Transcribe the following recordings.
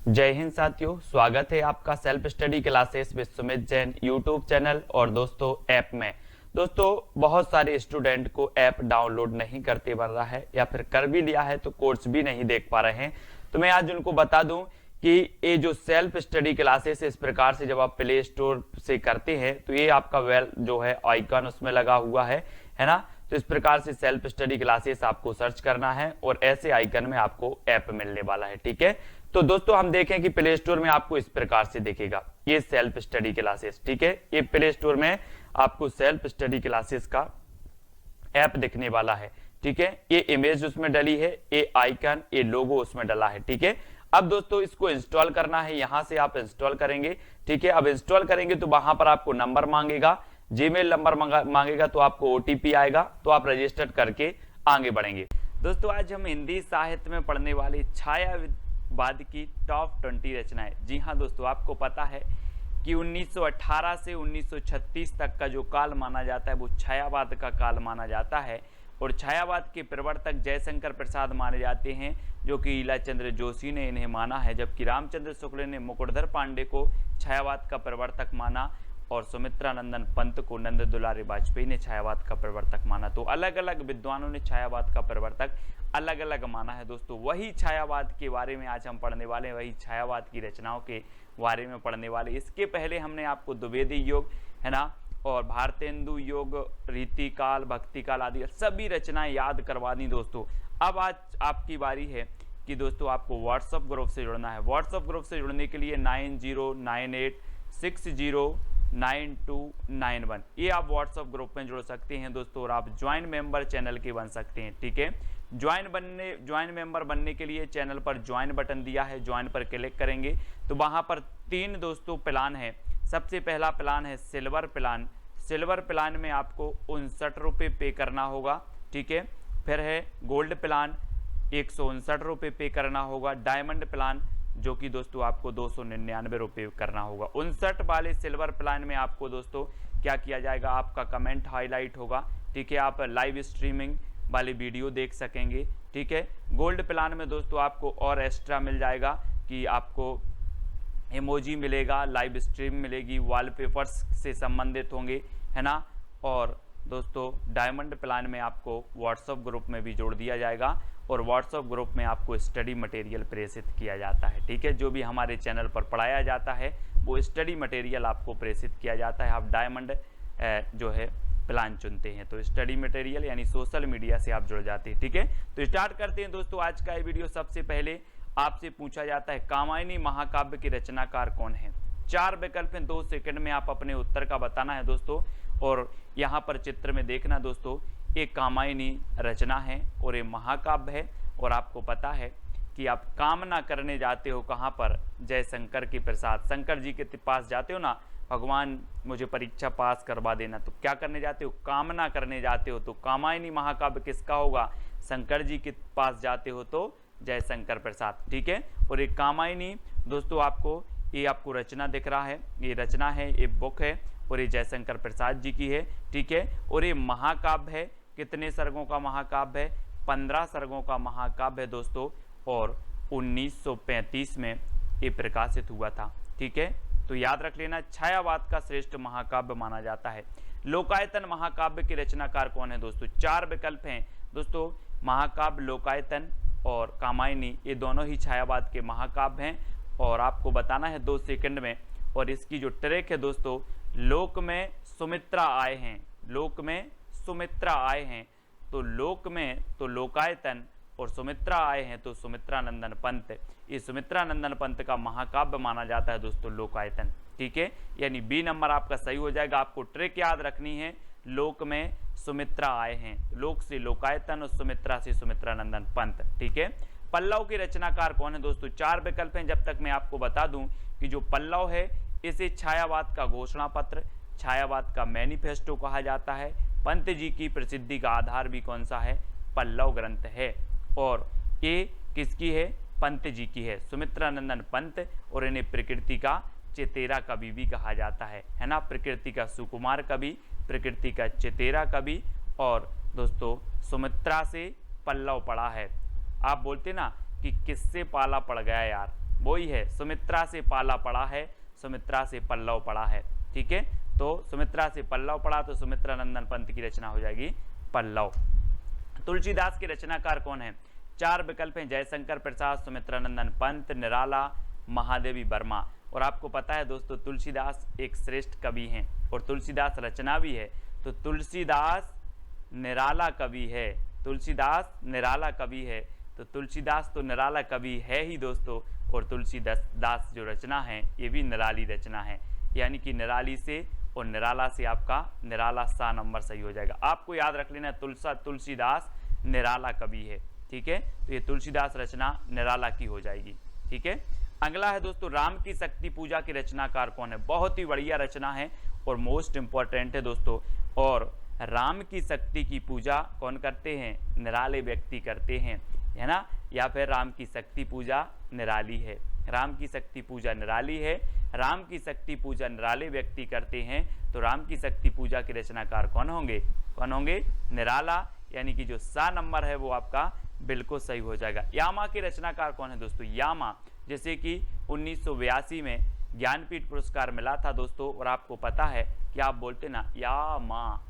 जय हिंद साथियों, स्वागत है आपका self study classes with Sumit Jain YouTube channel और दोस्तों ऐप में। दोस्तों बहुत सारे स्टूडेंट को ऐप डाउनलोड नहीं करते बन रहा है या फिर कर भी लिया है तो कोर्स भी नहीं देख पा रहे हैं। तो मैं आज उनको बता दूं कि ये जो सेल्फ स्टडी क्लासेस इस प्रकार से जब आप प्ले स्टोर से करते हैं तो ये आपका वेल जो है आइकन उसमें लगा हुआ है ना। तो इस प्रकार से सेल्फ स्टडी क्लासेस आपको सर्च करना है और ऐसे आइकन में आपको ऐप मिलने वाला है। ठीक है, तो दोस्तों हम देखें कि प्ले स्टोर में आपको इस प्रकार से दिखेगा ये सेल्फ स्टडी क्लासेस। ठीक है, ये प्ले स्टोर में आपको सेल्फ स्टडी क्लासेस का ऐप दिखने वाला है। ठीक है, ये इमेज उसमें डली है, ये आइकन, ये लोगो उसमें डला है। ठीक है, अब दोस्तों इसको इंस्टॉल करना है, यहां से आप इंस्टॉल करेंगे। ठीक है, अब इंस्टॉल करेंगे तो वहां पर आपको नंबर मांगेगा, जीमेल नंबर मांगेगा, तो आपको ओटीपी आएगा, तो आप रजिस्टर करके आगे बढ़ेंगे। दोस्तों आज हम हिंदी साहित्य में पढ़ने वाले छायावाद की टॉप 20 रचनाएं। जी हाँ दोस्तों, आपको पता है कि 1918 से 1936 तक का जो काल माना जाता है वो छायावाद का काल माना जाता है और छायावाद के प्रवर्तक जयशंकर प्रसाद माने जाते हैं, जो कि ईलाचंद्र जोशी ने इन्हें माना है, जबकि रामचंद्र शुक्ल ने मुकुटधर पांडे को छायावाद का प्रवर्तक माना और सुमित्रा नंदन पंत को नंद दुलारी वाजपेयी ने छायावाद का प्रवर्तक माना। तो अलग अलग विद्वानों ने छायावाद का प्रवर्तक अलग अलग माना है। दोस्तों वही छायावाद के बारे में आज हम पढ़ने वाले हैं, वही छायावाद की रचनाओं के बारे में पढ़ने वाले। इसके पहले हमने आपको द्विवेदी योग है ना और भारतेंदु योग, रीतिकाल, भक्तिकाल आदि सभी रचनाएं याद करवा दी। दोस्तों अब आज आपकी बारी है कि दोस्तों आपको व्हाट्सएप ग्रुप से जुड़ना है। व्हाट्सएप ग्रुप से जुड़ने के लिए 9098609291 ये आप व्हाट्सएप ग्रुप में जुड़ सकते हैं दोस्तों, और आप ज्वाइन मेंबर चैनल के बन सकते हैं। ठीक है, ज्वाइन मेंबर बनने के लिए चैनल पर ज्वाइन बटन दिया है, ज्वाइन पर क्लिक करेंगे तो वहां पर 3 दोस्तों प्लान है। सबसे पहला प्लान है सिल्वर प्लान। सिल्वर प्लान में आपको 59 रुपये पे करना होगा। ठीक है, फिर है गोल्ड प्लान, 159 रुपये पे करना होगा। डायमंड प्लान जो कि दोस्तों आपको 299 रुपये करना होगा। 59 वाले सिल्वर प्लान में आपको दोस्तों क्या किया जाएगा, आपका कमेंट हाईलाइट होगा। ठीक है, आप लाइव स्ट्रीमिंग वाली वीडियो देख सकेंगे। ठीक है, गोल्ड प्लान में दोस्तों आपको और एक्स्ट्रा मिल जाएगा कि आपको इमोजी मिलेगा, लाइव स्ट्रीम मिलेगी, वॉलपेपर्स से संबंधित होंगे है ना। और दोस्तों डायमंड प्लान में आपको व्हाट्सएप ग्रुप में भी जोड़ दिया जाएगा और व्हाट्सएप ग्रुप में आपको स्टडी मटेरियल प्रेषित किया जाता है। ठीक है, जो भी हमारे चैनल पर पढ़ाया जाता है वो स्टडी मटेरियल आपको प्रेषित किया जाता है। आप डायमंड जो है प्लान चुनते हैं तो स्टडी मटेरियल यानी सोशल मीडिया से आप जुड़ जाते हैं। ठीक है, तो स्टार्ट करते हैं दोस्तों आज का ये वीडियो। सबसे पहले आपसे पूछा जाता है कामायनी महाकाव्य के रचनाकार कौन है। 4 विकल्प हैं, 2 सेकंड में आप अपने उत्तर का बताना है दोस्तों। और यहाँ पर चित्र में देखना दोस्तों, एक कामायनी रचना है और ये महाकाव्य है। और आपको पता है कि आप कामना करने जाते हो कहाँ पर, जयशंकर के प्रसाद, शंकर जी के पास जाते हो ना, भगवान मुझे परीक्षा पास करवा देना, तो क्या करने जाते हो, कामना करने जाते हो। तो कामायनी महाकाव्य किसका होगा, शंकर जी के पास जाते हो तो जयशंकर प्रसाद। ठीक है, और एक कामायनी दोस्तों आपको ये आपको रचना दिख रहा है, ये रचना है, ये बुक है और ये जयशंकर प्रसाद जी की है। ठीक है, और ये महाकाव्य है, कितने सर्गों का महाकाव्य है, 15 सर्गों का महाकाव्य है दोस्तों, और 1935 में ये प्रकाशित हुआ था। ठीक है, तो याद रख लेना, छायावाद का श्रेष्ठ महाकाव्य माना जाता है। लोकायतन महाकाव्य के रचनाकार कौन है दोस्तों। 4 विकल्प हैं दोस्तों, महाकाव्य, लोकायतन और कामायनी, ये दोनों ही छायावाद के महाकाव्य हैं और आपको बताना है 2 सेकंड में। और इसकी जो ट्रैक है दोस्तों, लोक में सुमित्रा आए हैं, लोक में सुमित्रा आए हैं, तो लोक में तो लोकायतन और सुमित्रा आए हैं तो सुमित्रा नंदन पंत। ये सुमित्रा नंदन पंत का महाकाव्य माना जाता है दोस्तों लोकायतन। ठीक है, यानी बी नंबर आपका सही हो जाएगा। आपको ट्रिक याद रखनी है, लोक में सुमित्रा आए हैं, लोक से लोकायतन और सुमित्रा से सुमित्रा नंदन पंत। ठीक है, पल्लव के रचनाकार कौन है दोस्तों। 4 विकल्प हैं, जब तक मैं आपको बता दूं कि जो पल्लव है इसे छायावाद का घोषणा पत्र, छायावाद का मैनिफेस्टो कहा जाता है। पंत जी की प्रसिद्धि का आधार भी कौन सा है, पल्लव ग्रंथ है। और ये किसकी है, पंत जी की है, सुमित्रा नंदन पंत। और इन्हें प्रकृति का चेतेरा कवि भी कहा जाता है ना, प्रकृति का सुकुमार कवि, प्रकृति का चेतेरा कवि। और दोस्तों सुमित्रा से पल्लव पड़ा है। आप बोलते ना कि किससे पाला पड़ गया यार, वही है, सुमित्रा से पाला पड़ा है, सुमित्रा से पल्लव पड़ा है। ठीक है, तो सुमित्रा से पल्लव पड़ा तो सुमित्रा नंदन पंत की रचना हो जाएगी पल्लव। तुलसीदास के रचनाकार कौन है? 4 विकल्प हैं, जयशंकर प्रसाद, सुमित्रा नंदन पंत, निराला, महादेवी वर्मा। और आपको पता है दोस्तों तुलसीदास एक श्रेष्ठ कवि हैं और तुलसीदास रचना भी है, तो तुलसीदास निराला कवि है, तुलसीदास निराला कवि है, तो तुलसीदास तो निराला कवि है ही दोस्तों, और तुलसीदास जो रचना है ये भी निराली रचना है, यानी कि निराली से और निराला से आपका निराला सा नंबर सही हो जाएगा। आपको याद रख लेना तुलसीदास निराला कवि है। ठीक है, तो ये तुलसीदास रचना निराला की हो जाएगी। ठीक है, अगला है दोस्तों राम की शक्ति पूजा के रचनाकार कौन है? बहुत ही बढ़िया रचना है और मोस्ट इंपॉर्टेंट है दोस्तों। और राम की शक्ति की पूजा कौन करते हैं? निराले व्यक्ति करते हैं, है ना, या फिर राम की शक्ति पूजा निराली है। राम की शक्ति पूजा निराली है, राम की शक्ति पूजा निराले व्यक्ति करते हैं, तो राम की शक्ति पूजा के रचनाकार कौन होंगे? कौन होंगे? निराला, यानी कि जो सा नंबर है वो आपका बिल्कुल सही हो जाएगा। यामा के रचनाकार कौन है दोस्तों? यामा, जैसे कि 1982 में ज्ञानपीठ पुरस्कार मिला था दोस्तों, और आपको पता है कि आप बोलते ना या माँ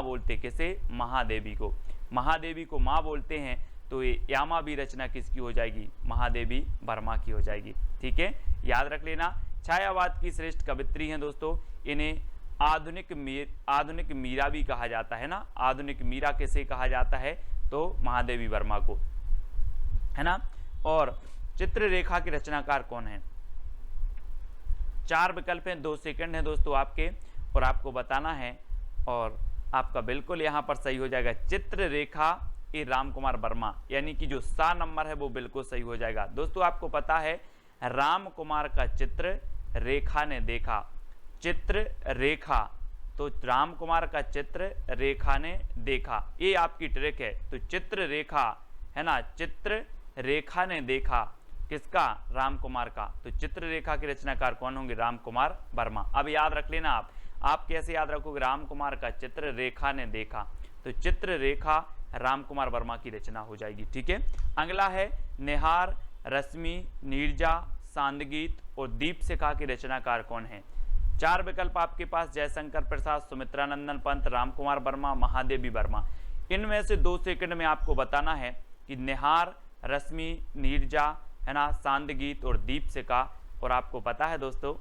बोलते किसे? महादेवी को, महादेवी को माँ बोलते हैं, तो ये यामा भी रचना किसकी हो जाएगी? महादेवी वर्मा की हो जाएगी। ठीक है, याद रख लेना। छायावाद की श्रेष्ठ कवित्री हैं दोस्तों, इन्हें आधुनिक मीरा भी कहा जाता है ना। आधुनिक मीरा किसे कहा जाता है? तो महादेवी वर्मा को, है ना। और चित्ररेखा के रचनाकार कौन है? 4 विकल्प हैं, 2 सेकंड है दोस्तों आपके, और आपको बताना है, और आपका बिल्कुल यहाँ पर सही हो जाएगा। चित्ररेखा ए राम कुमार वर्मा, यानी कि जो सा नंबर है वो बिल्कुल सही हो जाएगा। दोस्तों आपको पता है राम कुमार का चित्र रेखा ने देखा, चित्र रेखा, तो राम कुमार का चित्र रेखा ने देखा, ये आपकी ट्रिक है। तो चित्र रेखा, है ना, चित्र रेखा ने देखा किसका? राम कुमार का। तो चित्ररेखा के रचनाकार कौन होंगे? राम कुमार वर्मा। अब याद रख लेना आप कैसे याद रखोगे? राम कुमार का चित्र रेखा ने देखा, तो चित्ररेखा राम कुमार वर्मा की रचना हो जाएगी। ठीक है, अगला है निहार, रश्मि, नीरजा, सांदगीत और दीपशिखा के रचनाकार कौन है? 4 विकल्प आपके पास, जयशंकर प्रसाद, सुमित्रा नंदन पंत, राम कुमार वर्मा, महादेवी वर्मा। इनमें से 2 सेकंड में आपको बताना है कि निहार, रश्मि, नीरजा, है ना, सांदगीत और दीपशिखा। और आपको पता है दोस्तों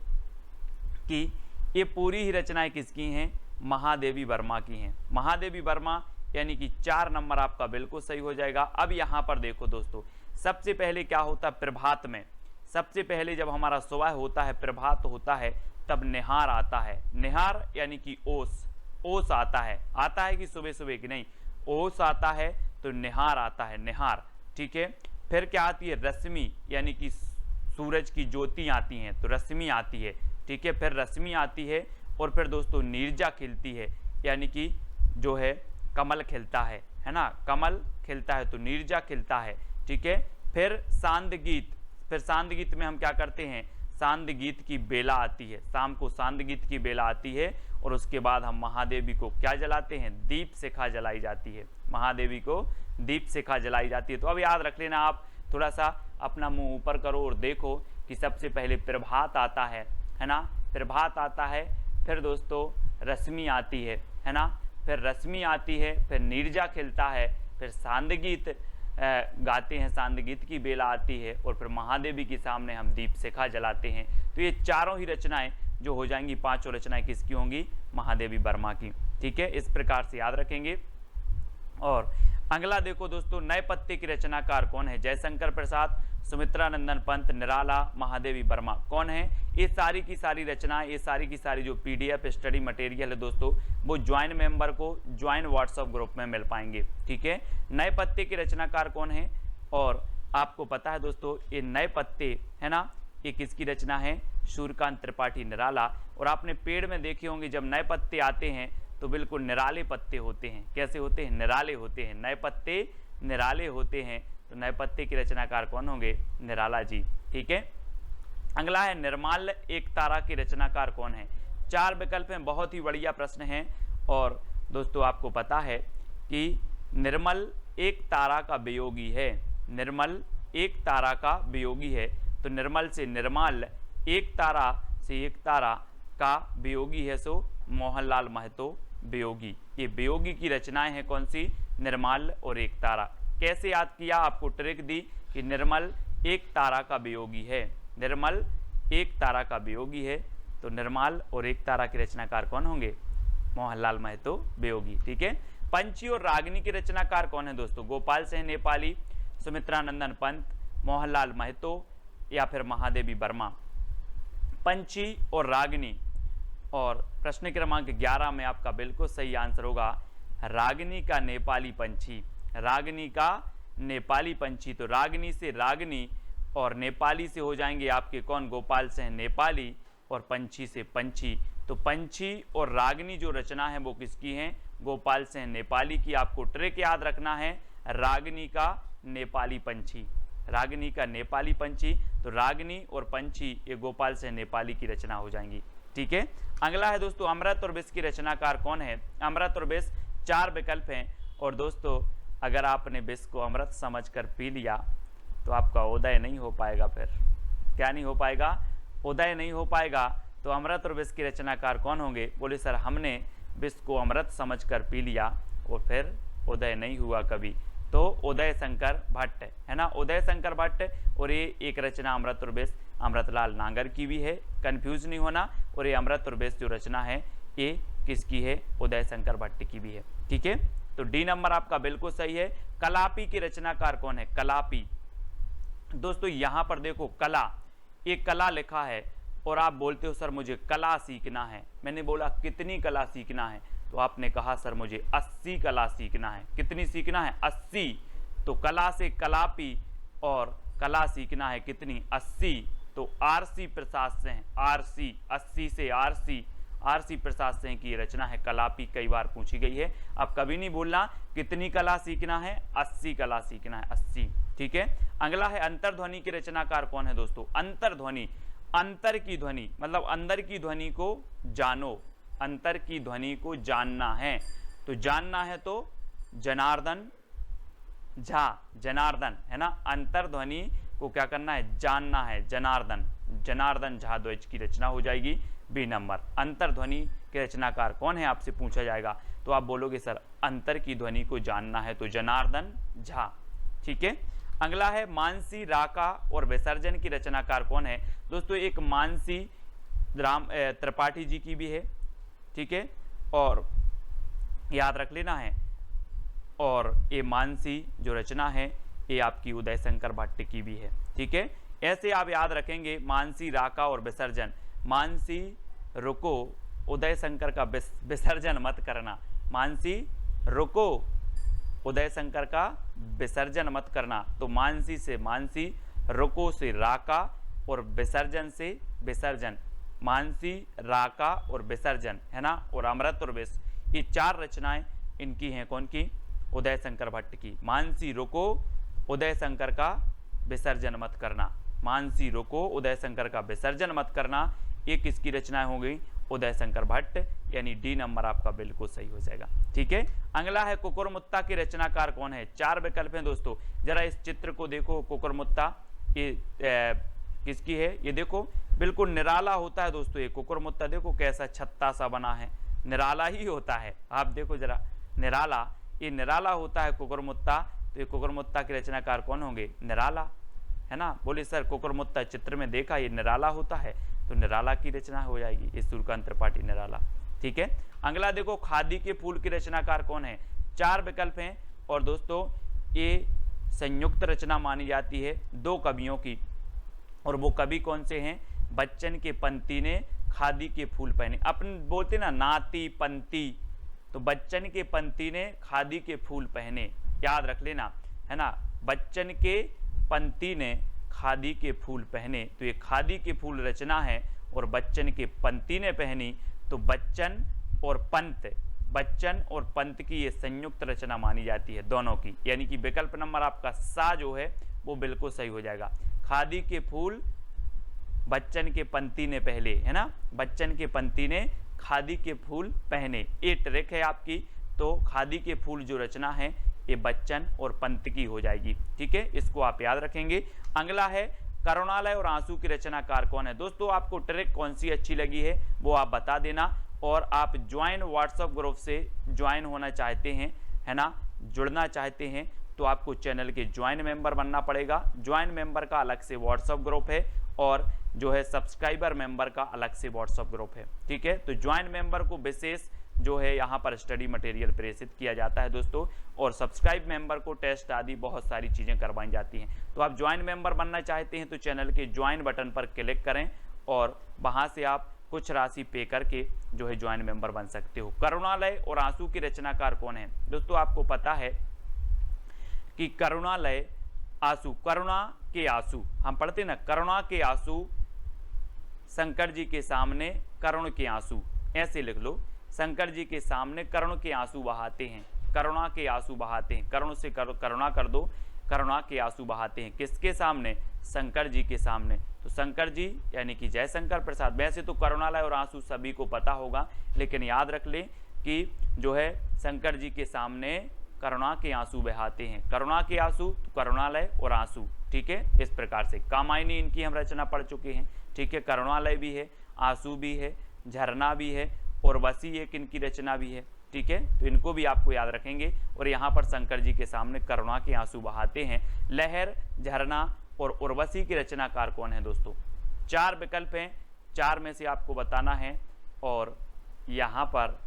कि ये पूरी ही रचनाएं किसकी हैं? महादेवी वर्मा की हैं। महादेवी वर्मा, यानी कि 4 नंबर आपका बिल्कुल सही हो जाएगा। अब यहाँ पर देखो दोस्तों, सबसे पहले क्या होता है प्रभात में? सबसे पहले जब हमारा सुबह होता है, प्रभात होता है, तब निहार आता है। निहार यानी कि ओस आता है कि सुबह सुबह की नहीं, ओस आता है, तो निहार आता है, निहार। ठीक है, फिर क्या आती है? रश्मि, यानी कि सूरज की ज्योति आती हैं, तो रश्मि आती है। ठीक है, फिर रश्मि आती है, और फिर दोस्तों नीरजा खिलती है, यानी कि जो है कमल खिलता है ना, कमल खिलता है, तो नीरजा खिलता है। ठीक है, फिर सांदगीत, फिर सांदगीत में हम क्या करते हैं? सांदगीत की बेला आती है, शाम को सांदगीत की बेला आती है, और उसके बाद हम महादेवी को क्या जलाते हैं? दीपशिखा जलाई जाती है, महादेवी को दीपशिखा जलाई जाती है। तो अब याद रख लेना, आप थोड़ा सा अपना मुंह ऊपर करो और देखो कि सबसे पहले प्रभात आता है ना, प्रभात आता है, फिर दोस्तों रश्मि आती है ना, फिर रश्मि आती है, फिर नीरजा खिलता है, फिर सांदगीत गाते हैं, सांदगीत की बेला आती है, और फिर महादेवी के सामने हम दीपशिखा जलाते हैं। तो ये चारों ही रचनाएं जो हो जाएंगी, 5 रचनाएं किसकी होंगी? महादेवी वर्मा की। ठीक है, इस प्रकार से याद रखेंगे। और अगला देखो दोस्तों, नए पत्ते की रचनाकार कौन है? जयशंकर प्रसाद, सुमित्रा नंदन पंत, निराला, महादेवी वर्मा। कौन है? ये सारी की सारी रचनाएं, ये सारी की सारी जो PDF स्टडी मटेरियल है दोस्तों, वो ज्वाइन मेंबर को ज्वाइन व्हाट्सएप ग्रुप में मिल पाएंगे। ठीक है, नए पत्ते के रचनाकार कौन है? और आपको पता है दोस्तों, ये नए पत्ते है ना, ये किसकी रचना है? सूर्यकांत त्रिपाठी, निराला। और आपने पेड़ में देखे होंगे जब नए पत्ते आते हैं तो बिल्कुल निराले पत्ते होते हैं। कैसे होते हैं? निराले होते हैं, नए पत्ते निराले होते हैं। तो नए पत्ते के रचनाकार कौन होंगे? निराला जी। ठीक है, अगला है निर्माल्य एक तारा के रचनाकार कौन है? 4 विकल्प हैं, बहुत ही बढ़िया प्रश्न है। और दोस्तों आपको पता है कि निर्मल एक तारा का वियोगी है, निर्मल एक तारा का वियोगी है, तो निर्मल से निर्माल, एक तारा से एक तारा का वियोगी है, सो मोहनलाल महतो वियोगी। ये वियोगी की रचनाएं हैं कौन सी? निर्मल और एक तारा। कैसे याद किया? आपको ट्रिक दी कि निर्मल एक तारा का वियोगी है, निर्मल एक तारा का वियोगी है, तो निर्मल और एक तारा के रचनाकार कौन होंगे? मोहनलाल महतो वियोगी। ठीक है। पंची और रागिनी के रचनाकार कौन है दोस्तों? गोपाल सिंह नेपाली, सुमित्रानंदन पंत, मोहनलाल महतो या फिर महादेवी वर्मा। पंची और रागिनी, और प्रश्न क्रमांक 11 में आपका बिल्कुल सही आंसर होगा रागिनी का नेपाली पंछी, रागिनी का नेपाली पंछी। तो रागिनी से रागिनी और नेपाली से हो जाएंगे आपके कौन? गोपाल सिंह नेपाली, और पंछी से पंछी। तो पंछी और रागिनी जो रचना है वो किसकी है? गोपाल सिंह नेपाली की। आपको ट्रिक याद रखना है, रागिनी का नेपाली पंछी, रागिनी का नेपाली पंछी। तो रागिनी और पंछी ये गोपाल सिंह नेपाली की रचना हो जाएंगी। ठीक है। अगला है दोस्तों अमृत और विष की रचनाकार कौन है? अमृत और विष 4 विकल्प हैं, और दोस्तों अगर आपने विष को अमृत समझकर पी लिया तो आपका उदय नहीं हो पाएगा। फिर क्या नहीं हो पाएगा? उदय नहीं हो पाएगा। तो अमृत और विष की रचनाकार कौन होंगे? बोले सर हमने विष को अमृत समझकर पी लिया और फिर उदय नहीं हुआ कभी। तो उदय शंकर भट्ट है ना, उदय शंकर भट्ट। और ये एक रचना अमृत और विष अमृतलाल नागर की भी है, कंफ्यूज नहीं होना। और ये अमृत और विष जो रचना है ये किसकी है? उदय शंकर भट्ट की भी है। ठीक है। तो डी नंबर आपका बिल्कुल सही है। कलापी की रचनाकार कौन है? कलापी। दोस्तों यहां पर देखो कला, एक कला लिखा है और आप बोलते हो सर मुझे कला सीखना है। मैंने बोला कितनी कला सीखना है? तो आपने कहा सर मुझे 80 कला सीखना है। कितनी सीखना है? 80। तो कला से कलापी और कला सीखना है कितनी? 80। तो आरसी प्रसाद सिंह, आरसी 80 से आरसी प्रसाद सिंह की रचना है कलापी। कई बार पूछी गई है। अब कभी नहीं बोलना कितनी कला सीखना है, 80 कला सीखना है, 80। ठीक है। अगला है अंतर्ध्वनि की रचनाकार कौन है दोस्तों? अंतर्ध्वनि, अंतर की ध्वनि मतलब अंदर की ध्वनि को जानो, अंतर की ध्वनि को जानना है। तो जानना है तो जनार्दन झा, जनार्दन है ना। अंतर्ध्वनि को क्या करना है? जानना है, जनार्दन, जनार्दन झा द्वैज की रचना हो जाएगी बी नंबर। अंतर्ध्वनि के रचनाकार कौन है आपसे पूछा जाएगा तो आप बोलोगे सर अंतर की ध्वनि को जानना है तो जनार्दन झा। ठीक है। अगला है मानसी, राका और विसर्जन की रचनाकार कौन है? दोस्तों एक मानसी राम त्रिपाठी जी की भी है। ठीक है। और याद रख लेना है, और ये मानसी जो रचना है ये आपकी उदय शंकर भट्ट की भी है। ठीक है। ऐसे आप याद रखेंगे मानसी, राका और विसर्जन। मानसी रुको, उदय शंकर का विसर्जन मत करना। मानसी रुको, उदय शंकर का विसर्जन मत करना। तो मानसी से मानसी, रुको से राका और विसर्जन से विसर्जन। मानसी, राका और विसर्जन है ना। और अमृत और विष ये 4 रचनाएं इनकी हैं कौन की? उदय शंकर भट्ट की। मानसी रुको, उदय शंकर का विसर्जन मत करना। मानसी रुको, उदय शंकर का विसर्जन मत करना। ये किसकी रचनाएं हो गई? उदय शंकर भट्ट, यानी डी नंबर आपका बिल्कुल सही हो जाएगा। ठीक है। अगला है कुकुरमुत्ता के रचनाकार कौन है? 4 विकल्प हैं दोस्तों। जरा इस चित्र को देखो, कुकुरमुत्ता ये किसकी है? ये देखो बिल्कुल निराला होता है दोस्तों। ये कुकुरमुत्ता देखो कैसा छत्ता सा बना है, निराला ही होता है। आप देखो जरा निराला, ये निराला होता है कुकुरमुत्ता। तो ये कुकुरमुत्ता के रचनाकार कौन होंगे? निराला है ना। बोले सर कुकुरमुत्ता चित्र में देखा ये निराला होता है, तो निराला की रचना हो जाएगी, ये सूर्यकांत त्रिपाठी निराला। ठीक है। अगला देखो खादी के फूल की रचनाकार कौन है? 4 विकल्प हैं, और दोस्तों ये संयुक्त रचना मानी जाती है 2 कवियों की। और वो कवि कौन से हैं? बच्चन के पंती ने खादी के फूल पहने। अपन बोलते ना नाती पंती, तो बच्चन के पंती ने खादी के फूल पहने, याद रख लेना है ना। बच्चन के पंती ने खादी के फूल पहने, तो ये खादी के फूल रचना है। और बच्चन के पंती ने पहनी, तो बच्चन और पंत, बच्चन और पंत की ये संयुक्त रचना मानी जाती है दोनों की। यानी कि विकल्प नंबर आपका सा जो है वो बिल्कुल सही हो जाएगा। खादी के फूल बच्चन के पंती ने पहले है ना, बच्चन के पंती ने खादी के फूल पहने। ये ट्रिक है आपकी। तो खादी के फूल जो रचना है ये बच्चन और पंत की हो जाएगी। ठीक है, इसको आप याद रखेंगे। अगला है करुणालय और आंसू की रचनाकार कौन है। दोस्तों आपको ट्रिक कौन सी अच्छी लगी है वो आप बता देना, और आप ज्वाइन व्हाट्सएप ग्रुप से ज्वाइन होना चाहते हैं, है ना, जुड़ना चाहते हैं, तो आपको चैनल के ज्वाइन मेंबर बनना पड़ेगा। ज्वाइन मेंबर का अलग से व्हाट्सएप ग्रुप है और जो है सब्सक्राइबर मेंबर का अलग से व्हाट्सएप ग्रुप है। ठीक है, तो ज्वाइन मेंबर को विशेष जो है यहाँ पर स्टडी मटेरियल प्रेषित किया जाता है दोस्तों, और सब्सक्राइब मेंबर को टेस्ट आदि बहुत सारी चीज़ें करवाई जाती हैं। तो आप ज्वाइन मेंबर बनना चाहते हैं तो चैनल के ज्वाइन बटन पर क्लिक करें और वहाँ से आप कुछ राशि पे करके जो है ज्वाइन मेंबर बन सकते हो। करुणालय और आंसू की रचनाकार कौन है। दोस्तों आपको पता है कि करुणालय आंसू, करुणा के आंसू हम पढ़ते ना, करुणा के आंसू शंकर जी के सामने करुण के आंसू, ऐसे लिख लो, शंकर जी के सामने करुण के आंसू बहाते हैं, करुणा के आंसू बहाते हैं, करुण से करुणा कर दो, करुणा के आंसू बहाते हैं, किसके सामने, शंकर जी के सामने। तो शंकर जी यानी कि जयशंकर प्रसाद। वैसे तो करुणालय और आंसू सभी को पता होगा, लेकिन याद रख ले कि जो है शंकर जी के सामने करुणा के आंसू बहाते हैं, करुणा के आंसू, तो करुणालय और आंसू। ठीक है, इस प्रकार से कामायनी इनकी हम रचना पढ़ चुके हैं। ठीक है, करुणालय भी है, आंसू भी है, झरना भी है, और वसी एक इनकी रचना भी है। ठीक है, तो इनको भी आपको याद रखेंगे। और यहाँ पर शंकर जी के सामने करुणा के आंसू बहाते हैं। लहर, झरना और उर्वशी की रचनाकार कौन है दोस्तों। 4 विकल्प हैं, 4 में से आपको बताना है, और यहाँ पर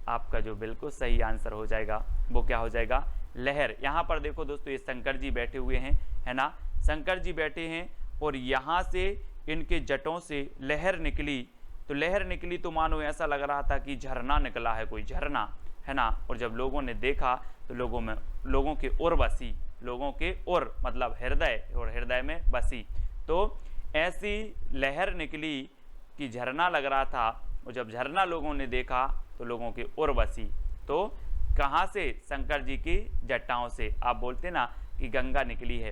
आपका जो बिल्कुल सही आंसर हो जाएगा वो क्या हो जाएगा, लहर। यहाँ पर देखो दोस्तों, ये शंकर जी बैठे हुए हैं, है ना, शंकर जी बैठे हैं और यहाँ से इनके जटों से लहर निकली। तो लहर निकली तो मानो ऐसा लग रहा था कि झरना निकला है, कोई झरना, है ना। और जब लोगों ने देखा तो लोगों के उर बसी, लोगों के उर मतलब हृदय, और हृदय में बसी। तो ऐसी लहर निकली कि झरना लग रहा था, और जब झरना लोगों ने देखा तो लोगों के उर बसी। तो कहाँ से, शंकर जी की जटाओं से। आप बोलते ना कि गंगा निकली है।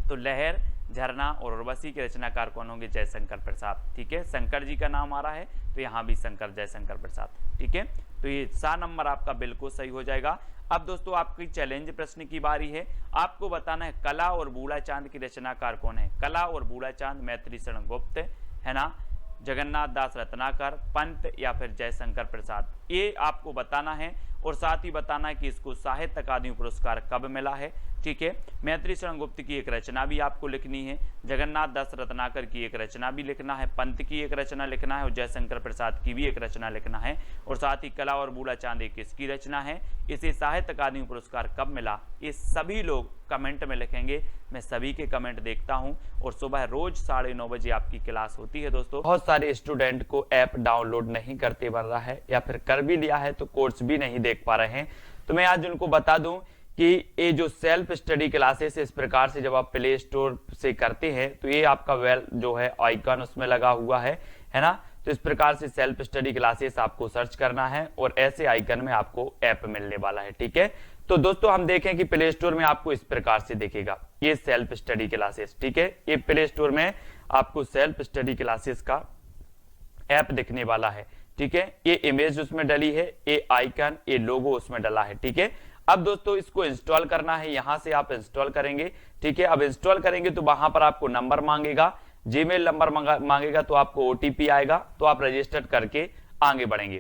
तो लहर, झरना और उर्वशी के रचनाकार कौन होंगे, जयशंकर प्रसाद। ठीक है, शंकर जी का नाम आ रहा है तो यहाँ भी शंकर, जयशंकर प्रसाद। ठीक है, तो ये 7 नंबर आपका बिल्कुल सही हो जाएगा। अब दोस्तों आपकी चैलेंज प्रश्न की बारी है। आपको बताना है कला और बूढ़ा चांद की रचनाकार कौन है। कला और बूढ़ा चांद मैत्री शरण गुप्त, है ना, जगन्नाथ दास रत्नाकर, पंत या फिर जयशंकर प्रसाद, ये आपको बताना है। और साथ ही बताना है कि इसको साहित्य अकादमी पुरस्कार कब मिला है। ठीक है, मैत्री शरण गुप्त की एक रचना भी आपको लिखनी है, जगन्नाथ दास रत्नाकर की एक रचना भी लिखना है, पंत की एक रचना लिखना है, और जयशंकर प्रसाद की भी एक रचना लिखना है। और साथ ही कला और बूढ़ा चांद एक किसकी रचना है, इसे साहित्य अकादमी पुरस्कार कब मिला, ये सभी लोग कमेंट में लिखेंगे। मैं सभी के कमेंट देखता हूं। और सुबह रोज 9:30 बजे आपकी क्लास होती है दोस्तों। बहुत सारे स्टूडेंट को ऐप डाउनलोड नहीं करते बन रहा है, या फिर कर भी लिया है तो कोर्स भी नहीं देख पा रहे हैं। तो मैं आज उनको बता दूं कि ये जो सेल्फ स्टडी क्लासेस इस प्रकार से जब आप प्ले स्टोर से करते हैं तो ये आपका जो है आइकन उसमें लगा हुआ है ना। तो इस प्रकार से सेल्फ स्टडी क्लासेस आपको सर्च करना है और ऐसे आइकन में आपको ऐप मिलने वाला है। ठीक है, तो दोस्तों हम देखें कि प्ले स्टोर में आपको इस प्रकार से दिखेगा ये सेल्फ स्टडी क्लासेस। ठीक है, ये प्ले स्टोर में आपको सेल्फ स्टडी क्लासेस का ऐप दिखने वाला है। ठीक है, ये इमेज उसमें डली है, ये आइकन, ये लोगो उसमें डला है। ठीक है, अब दोस्तों इसको इंस्टॉल करना है, यहां से आप इंस्टॉल करेंगे। ठीक है, अब इंस्टॉल करेंगे तो वहां पर आपको नंबर मांगेगा, जीमेल नंबर मांगेगा, तो आपको ओटीपी आएगा, तो आप रजिस्टर करके आगे बढ़ेंगे।